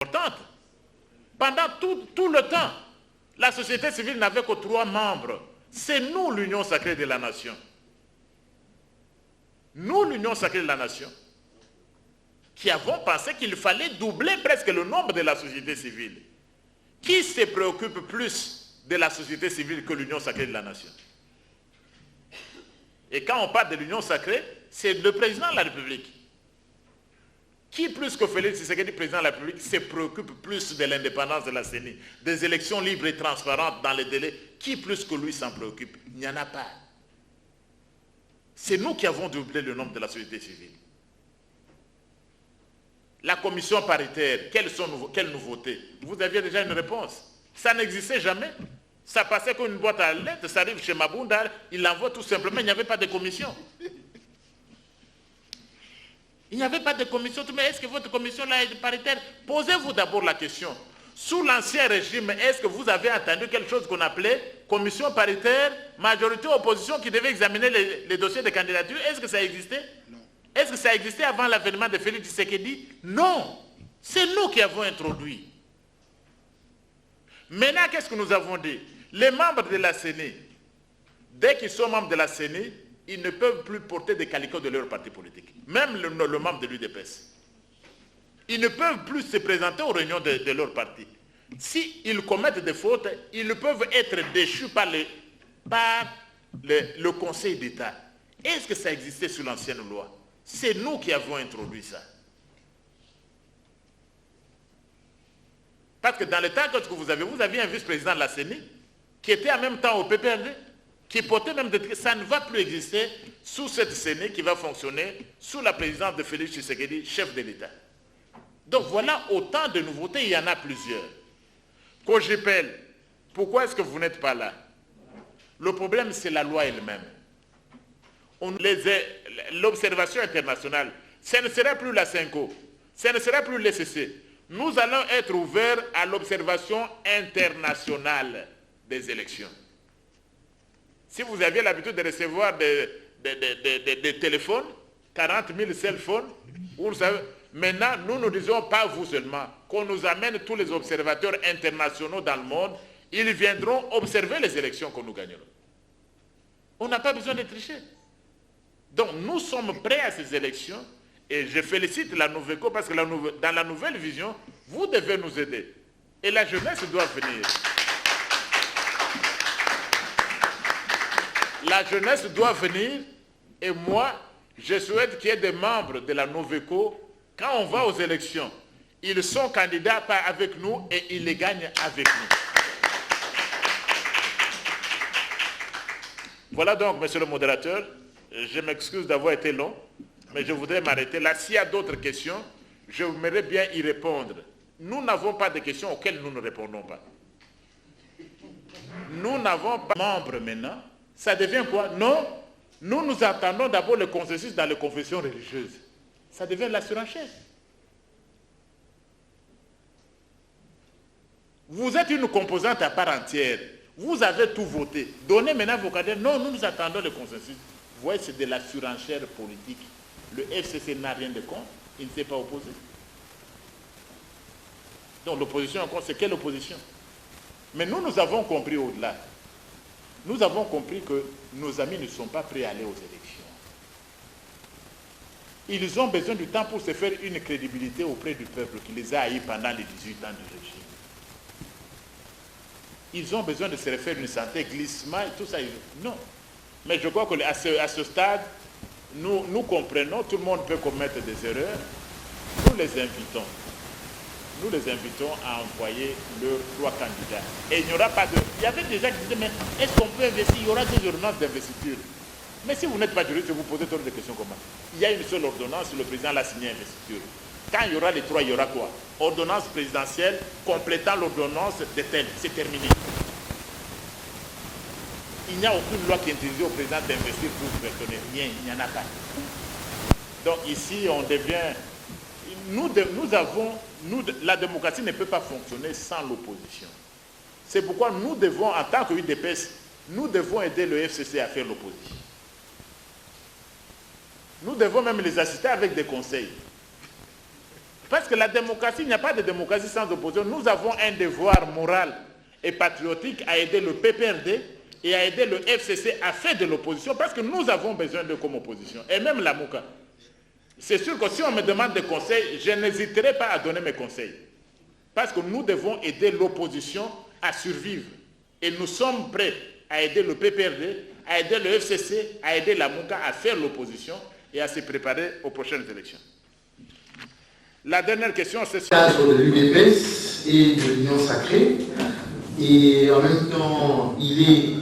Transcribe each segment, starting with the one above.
importante. Pendant tout le temps, la société civile n'avait que 3 membres. C'est nous, l'Union sacrée de la nation. Nous, l'Union sacrée de la nation, qui avons pensé qu'il fallait doubler presque le nombre de la société civile. Qui se préoccupe plus de la société civile que l'Union sacrée de la nation? Et quand on parle de l'Union sacrée, c'est le président de la République. Qui plus que Félix Tshisekedi, président de la République, se préoccupe plus de l'indépendance de la CENI, des élections libres et transparentes dans les délais? Qui plus que lui s'en préoccupe? Il n'y en a pas. C'est nous qui avons doublé le nombre de la société civile. La commission paritaire, quelle nouveauté? Vous aviez déjà une réponse. Ça n'existait jamais. Ça passait comme une boîte à lettres, ça arrive chez Mabunda, il l'envoie tout simplement, il n'y avait pas de commission. Il n'y avait pas de commission. Mais est-ce que votre commission-là est paritaire? Posez-vous d'abord la question. Sous l'Ancien Régime, est-ce que vous avez entendu quelque chose qu'on appelait commission paritaire, majorité-opposition qui devait examiner les dossiers de candidature? Est-ce que ça existait? Non. Est-ce que ça existait avant l'avènement de Félix Tshisekedi? Non. C'est nous qui avons introduit. Maintenant, qu'est-ce que nous avons dit? Les membres de la CENI, dès qu'ils sont membres de la CENI, ils ne peuvent plus porter des calicots de leur parti politique. Même le membre de l'UDPS. Ils ne peuvent plus se présenter aux réunions de leur parti. S'ils commettent des fautes, ils peuvent être déchus par le Conseil d'État. Est-ce que ça existait sous l'ancienne loi? C'est nous qui avons introduit ça. Parce que dans le temps que vous aviez un vice-président de la CENI qui était en même temps au PPRD, qui portait même des... Ça ne va plus exister sous cette CENI qui va fonctionner sous la présidence de Félix Tshisekedi, chef de l'État. Donc voilà autant de nouveautés, il y en a plusieurs. COJEPEL, pourquoi est-ce que vous n'êtes pas là? Le problème, c'est la loi elle-même. L'observation internationale, ce ne serait plus la CENCO, ce ne serait plus l'ECC. Nous allons être ouverts à l'observation internationale des élections. Si vous aviez l'habitude de recevoir des téléphones, 40 000 cell phones, vous savez, maintenant, nous ne disons pas vous seulement, qu'on nous amène tous les observateurs internationaux dans le monde, ils viendront observer les élections que nous gagnerons. On n'a pas besoin de tricher. Donc nous sommes prêts à ces élections et je félicite la Noveco parce que dans la nouvelle vision, vous devez nous aider. Et la jeunesse doit venir. La jeunesse doit venir et moi, je souhaite qu'il y ait des membres de la Noveco. Quand on va aux élections, ils sont candidats pas avec nous et ils les gagnent avec nous. Voilà donc, monsieur le modérateur, je m'excuse d'avoir été long, mais je voudrais m'arrêter là. S'il y a d'autres questions, j'aimerais bien y répondre. Nous n'avons pas de questions auxquelles nous ne répondons pas. Nous n'avons pas de membres maintenant. Ça devient quoi? Non, nous attendons d'abord le consensus dans les confessions religieuses. Ça devient la surenchère. Vous êtes une composante à part entière. Vous avez tout voté. Donnez maintenant vos candidats. Non, nous attendons le consensus. Vous voyez, c'est de la surenchère politique. Le FCC n'a rien de compte. Il ne s'est pas opposé. Donc l'opposition, c'est quelle opposition? Mais nous avons compris au-delà. Nous avons compris que nos amis ne sont pas prêts à aller aux élections. Ils ont besoin du temps pour se faire une crédibilité auprès du peuple qui les a haïs pendant les 18 ans du régime. Ils ont besoin de se refaire une santé, glissement et tout ça. Non. Mais je crois qu'à ce stade, nous comprenons, tout le monde peut commettre des erreurs. Nous les invitons à envoyer leurs 3 candidats. Et il n'y aura pas de... Il y avait des gens qui disaient, mais est-ce qu'on peut investir? Il y aura des ordonnances d'investiture. Mais si vous n'êtes pas juriste, vous posez toujours des questions comme ça. Il y a une seule ordonnance, le président l'a signé investiture. Quand il y aura les 3, il y aura quoi? Ordonnance présidentielle complétant l'ordonnance de tel. C'est terminé. Il n'y a aucune loi qui interdit au président d'investir pour gouverner. Il n'y en a pas. Donc ici, on devient... la démocratie ne peut pas fonctionner sans l'opposition. C'est pourquoi nous devons, en tant que UDPS, nous devons aider le FCC à faire l'opposition. Nous devons même les assister avec des conseils. Parce que la démocratie, il n'y a pas de démocratie sans opposition. Nous avons un devoir moral et patriotique à aider le PPRD et à aider le FCC à faire de l'opposition, parce que nous avons besoin d'eux comme opposition, et même la MOUCA. C'est sûr que si on me demande des conseils, je n'hésiterai pas à donner mes conseils. Parce que nous devons aider l'opposition à survivre. Et nous sommes prêts à aider le PPRD, à aider le FCC, à aider la MOUCA à faire l'opposition et à se préparer aux prochaines élections. La dernière question, c'est sur l'UDPS et de l'Union Sacrée. Et en même temps, il est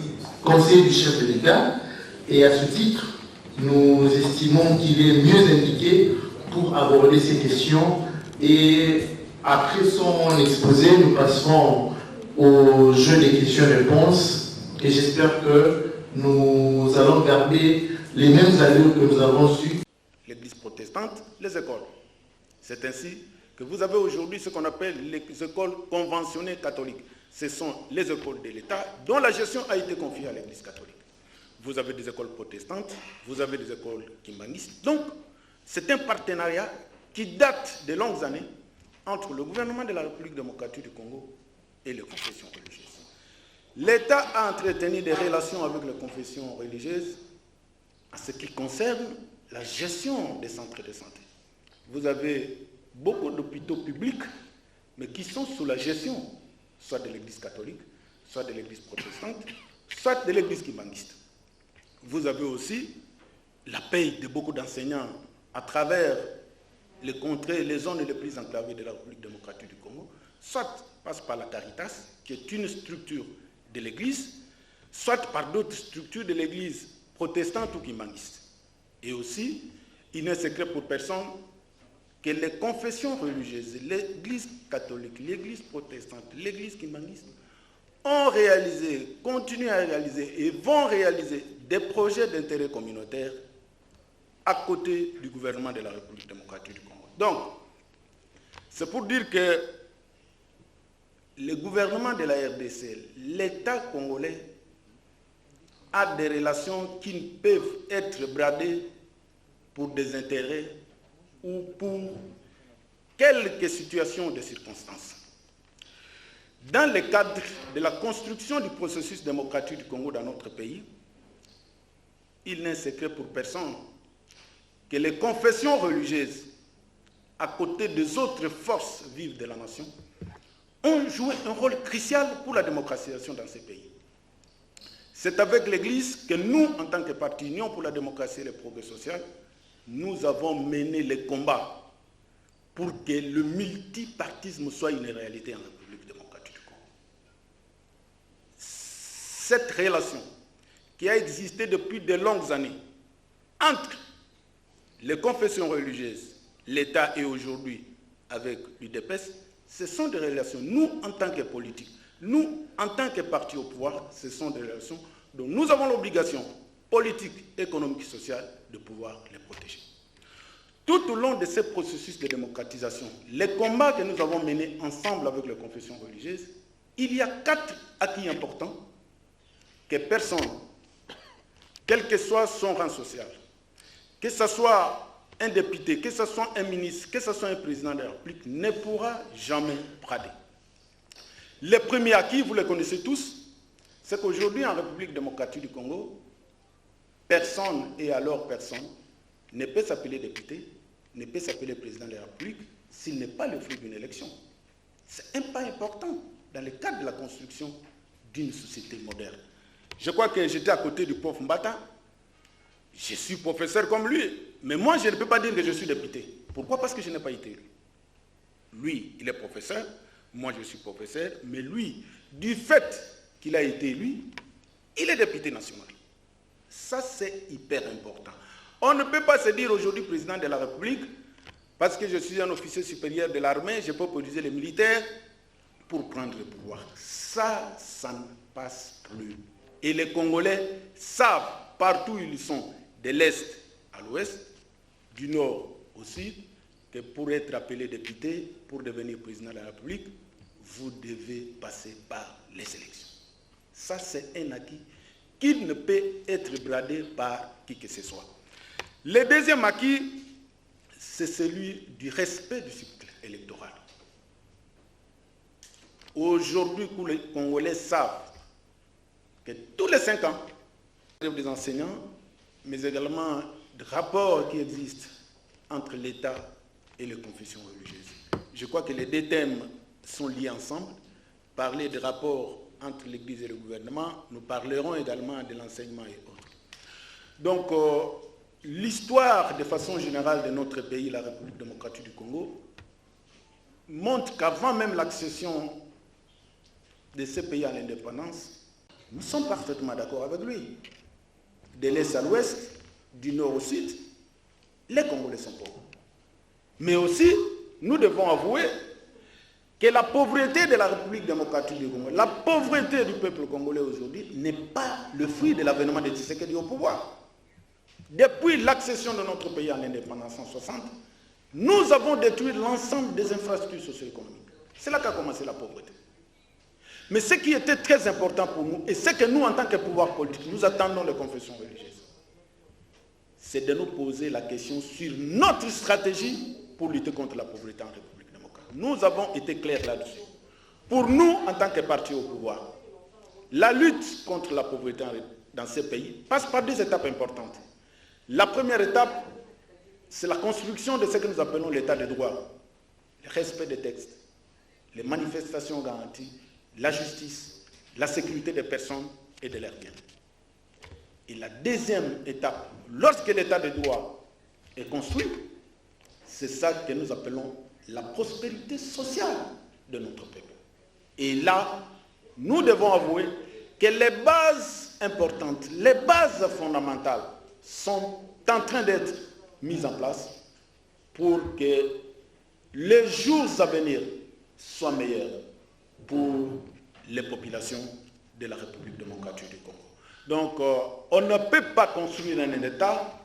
conseiller du chef de l'État. Et à ce titre, nous estimons qu'il est mieux indiqué pour aborder ces questions. Et après son exposé, nous passerons au jeu des questions-réponses. Et j'espère que nous allons garder les mêmes allures que nous avons su. L'Église protestante, les écoles. C'est ainsi que vous avez aujourd'hui ce qu'on appelle les écoles conventionnées catholiques. Ce sont les écoles de l'État dont la gestion a été confiée à l'Église catholique. Vous avez des écoles protestantes, vous avez des écoles kimbanguistes. Donc, c'est un partenariat qui date de longues années entre le gouvernement de la République démocratique du Congo et les confessions religieuses. L'État a entretenu des relations avec les confessions religieuses en ce qui concerne la gestion des centres de santé. Vous avez beaucoup d'hôpitaux publics, mais qui sont sous la gestion soit de l'Église catholique, soit de l'Église protestante, soit de l'Église kimbanguiste. Vous avez aussi la paye de beaucoup d'enseignants à travers les contrées, les zones les plus enclavées de la République démocratique du Congo, soit passe par la Caritas, qui est une structure de l'Église, soit par d'autres structures de l'Église protestante ou kimbanguiste. Et aussi, il n'est secret pour personne que les confessions religieuses, l'Église catholique, l'Église protestante, l'Église kimbanguiste, ont réalisé, continuent à réaliser et vont réaliser des projets d'intérêt communautaire à côté du gouvernement de la République démocratique du Congo. Donc, c'est pour dire que le gouvernement de la RDC, l'État congolais, a des relations qui ne peuvent être bradées pour des intérêts ou pour quelques situations de circonstances. Dans le cadre de la construction du processus démocratique du Congo dans notre pays, il n'est secret pour personne que les confessions religieuses, à côté des autres forces vives de la nation, ont joué un rôle crucial pour la démocratisation dans ces pays. C'est avec l'Église que nous, en tant que parti Union pour la démocratie et le progrès social, nous avons mené les combats pour que le multipartisme soit une réalité en République démocratique du Congo. Cette relation qui a existé depuis de longues années entre les confessions religieuses, l'État et aujourd'hui avec l'UDPS, ce sont des relations, nous en tant que politiques, nous en tant que parti au pouvoir, ce sont des relations dont nous avons l'obligation politique, économique et sociale de pouvoir les protéger. Tout au long de ce processus de démocratisation, les combats que nous avons menés ensemble avec les confessions religieuses, il y a 4 acquis importants que personne, quel que soit son rang social, que ce soit un député, que ce soit un ministre, que ce soit un président de la République, ne pourra jamais brader. Les premiers acquis, vous les connaissez tous, c'est qu'aujourd'hui, en République démocratique du Congo, personne, et alors personne, ne peut s'appeler député, ne peut s'appeler président de la République s'il n'est pas le fruit d'une élection. C'est un pas important dans le cadre de la construction d'une société moderne. Je crois que j'étais à côté du prof Mbata. Je suis professeur comme lui, mais moi je ne peux pas dire que je suis député. Pourquoi? Parce que je n'ai pas été élu. Lui, il est professeur, moi je suis professeur, mais lui, du fait qu'il a été élu, il est député national. Ça, c'est hyper important. On ne peut pas se dire aujourd'hui président de la République, parce que je suis un officier supérieur de l'armée, je peux produire les militaires pour prendre le pouvoir. Ça ne passe plus. Et les Congolais savent, partout où ils sont, de l'Est à l'Ouest, du Nord au Sud, que pour être appelé député, pour devenir président de la République, vous devez passer par les élections. Ça, c'est un acquis qui ne peut être bradé par qui que ce soit. Le deuxième acquis, c'est celui du respect du subclé. électorale. Aujourd'hui, les Congolais savent que tous les 5 ans, des enseignants, mais également des rapports qui existent entre l'État et les confessions religieuses. Je crois que les 2 thèmes sont liés ensemble. Parler des rapports entre l'Église et le gouvernement, nous parlerons également de l'enseignement et autres. Donc, l'histoire de façon générale de notre pays, la République démocratique du Congo, montre qu'avant même l'accession de ce pays à l'indépendance, nous sommes parfaitement d'accord avec lui. De l'est à l'ouest, du nord au sud, les Congolais sont pauvres. Mais aussi, nous devons avouer que la pauvreté de la République démocratique du Congo, la pauvreté du peuple congolais aujourd'hui n'est pas le fruit de l'avènement de Tshisekedi au pouvoir. Depuis l'accession de notre pays à l'indépendance en 1960, nous avons détruit l'ensemble des infrastructures socio-économiques. C'est là qu'a commencé la pauvreté. Mais ce qui était très important pour nous, et ce que nous, en tant que pouvoir politique, nous attendons les confessions religieuses, c'est de nous poser la question sur notre stratégie pour lutter contre la pauvreté en République démocratique. Nous avons été clairs là-dessus. Pour nous, en tant que parti au pouvoir, la lutte contre la pauvreté dans ces pays passe par 2 étapes importantes. La première étape, c'est la construction de ce que nous appelons l'état de droit, le respect des textes, les manifestations garanties, la justice, la sécurité des personnes et de leurs biens. Et la deuxième étape, lorsque l'état de droit est construit, c'est ça que nous appelons la prospérité sociale de notre peuple. Et là, nous devons avouer que les bases importantes, les bases fondamentales sont en train d'être mises en place pour que les jours à venir soient meilleurs pour les populations de la République démocratique du Congo. Donc, on ne peut pas construire un État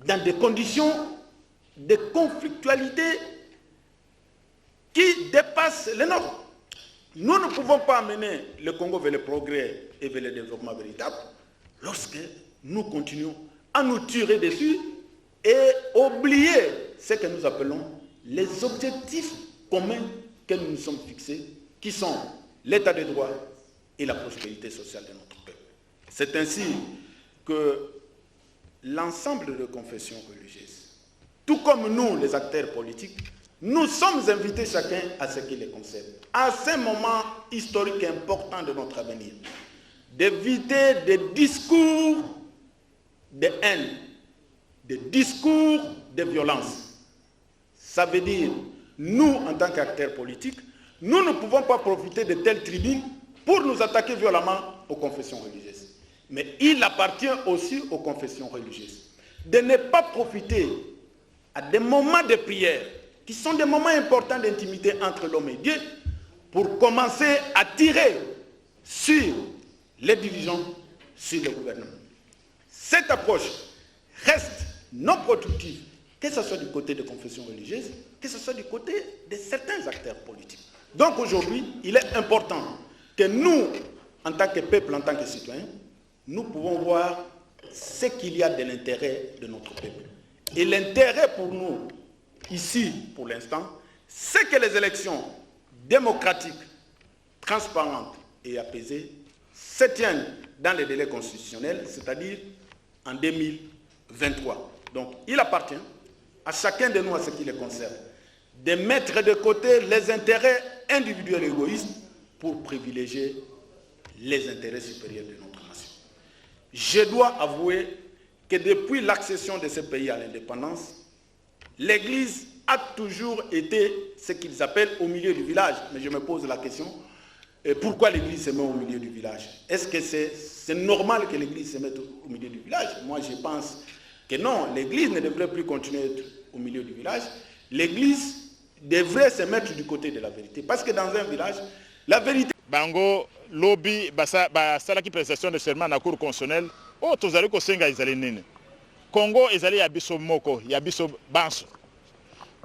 dans des conditions de conflictualité qui dépassent les nôtres. Nous ne pouvons pas amener le Congo vers le progrès et vers le développement véritable lorsque nous continuons à nous tirer dessus et oublier ce que nous appelons les objectifs communs que nous nous sommes fixés, qui sont l'état de droit et la prospérité sociale de notre peuple. C'est ainsi que l'ensemble de confessions religieuses, tout comme nous, les acteurs politiques, nous sommes invités chacun à ce qui les concerne. À ce moment historique important de notre avenir, d'éviter des discours de haine, des discours de violence. Ça veut dire, nous, en tant qu'acteurs politiques, nous ne pouvons pas profiter de telles tribunes pour nous attaquer violemment aux confessions religieuses. Mais il appartient aussi aux confessions religieuses de ne pas profiter à des moments de prière, qui sont des moments importants d'intimité entre l'homme et Dieu, pour commencer à tirer sur les dirigeants, sur le gouvernement. Cette approche reste non productive, que ce soit du côté des confessions religieuses, que ce soit du côté de certains acteurs politiques. Donc aujourd'hui, il est important que nous, en tant que peuple, en tant que citoyens, nous pouvons voir ce qu'il y a de l'intérêt de notre peuple. Et l'intérêt pour nous, ici, pour l'instant, c'est que les élections démocratiques, transparentes et apaisées se tiennent dans les délais constitutionnels, c'est-à-dire en 2023. Donc, il appartient à chacun de nous, à ce qui les concerne, de mettre de côté les intérêts individuels et égoïstes pour privilégier les intérêts supérieurs de notre nation. Je dois avouer que depuis l'accession de ce pays à l'indépendance, l'Église a toujours été ce qu'ils appellent au milieu du village. Mais je me pose la question, pourquoi l'Église se met au milieu du village? Est-ce que c'est normal que l'Église se mette au milieu du village? Moi, je pense que non, l'Église ne devrait plus continuer à être au milieu du village. L'Église devrait se mettre du côté de la vérité. Parce que dans un village, la vérité... Bango, lobby, salaki prestation de serment na cour constitutionnelle, oh, tozali ko senga izali nini. Congo ezali ya biso moko, ya biso banso.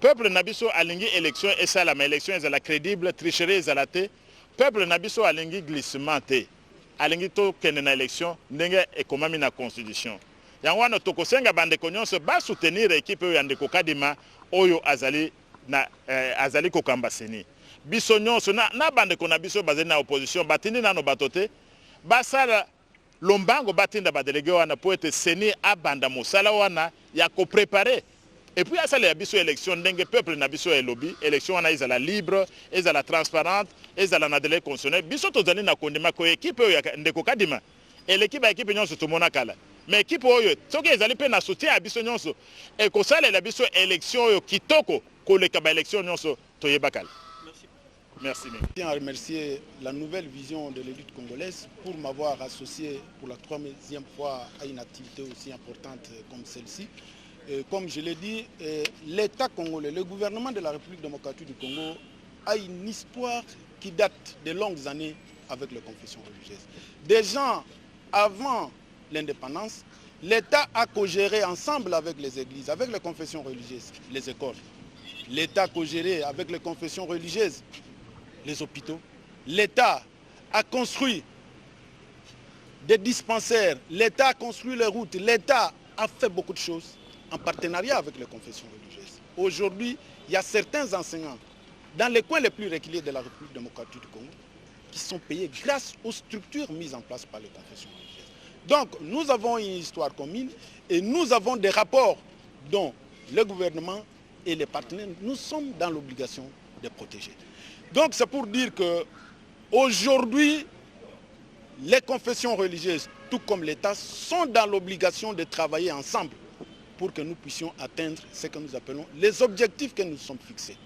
Peuple nabiso alingi élection et ça la élection ezala crédible, tricherie ezala te. Peuple nabiso alingi glissement te. Alingi to kende na élection ndenge ekomami na constitution. Yango wana tokosenga bandeko nyonso ba soutenir équipe oyo ya ndeko Kadima oyo azali na azali kokamba seni biso nyonso na bande kona biso bazali na opposition batindi nano batote basala lombango batinda badelege wana po ete seni abanda mosala wana ya ko préparer et puis asala ya biso élection ndenge peuple na biso elobi élection wana ezala libre ezala transparente ezala na délai constitutionnel biso tozali na kondima ko équipe oyo ndeko kadima et l'équipe ba équipe nyonso tomona kala mais équipe oyo soki ezali pe na soutien ya biso nyonso e kosala la biso élection oyo kitoko koleka ba élection nyonso toyeba kala. Merci. Je tiens à remercier la nouvelle vision de l'élite congolaise pour m'avoir associé pour la 3e fois à une activité aussi importante comme celle-ci. Comme je l'ai dit, l'État congolais, le gouvernement de la République démocratique du Congo a une histoire qui date de longues années avec les confessions religieuses. Déjà avant l'indépendance, l'État a co-géré ensemble avec les églises, avec les confessions religieuses, les écoles. L'État a co-géré avec les confessions religieuses les hôpitaux. L'État a construit des dispensaires, l'État a construit les routes, l'État a fait beaucoup de choses en partenariat avec les confessions religieuses. Aujourd'hui, il y a certains enseignants dans les coins les plus reculés de la République démocratique du Congo qui sont payés grâce aux structures mises en place par les confessions religieuses. Donc, nous avons une histoire commune et nous avons des rapports dont le gouvernement et les partenaires, nous sommes dans l'obligation de protéger. Donc c'est pour dire qu'aujourd'hui, les confessions religieuses, tout comme l'État, sont dans l'obligation de travailler ensemble pour que nous puissions atteindre ce que nous appelons les objectifs que nous sommes fixés.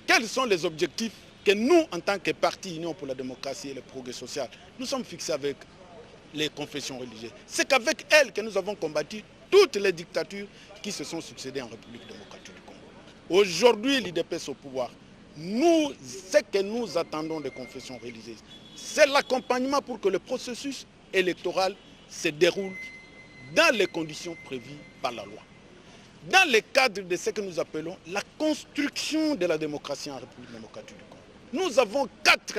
Quels sont les objectifs que nous, en tant que parti Union pour la démocratie et le progrès social, nous sommes fixés avec les confessions religieuses? C'est qu'avec elles que nous avons combattu toutes les dictatures qui se sont succédées en République démocratique du Congo. Aujourd'hui, l'IDPS au pouvoir. Nous, ce que nous attendons des confessions religieuses, c'est l'accompagnement pour que le processus électoral se déroule dans les conditions prévues par la loi. Dans le cadre de ce que nous appelons la construction de la démocratie en République démocratique du Congo. Nous avons 4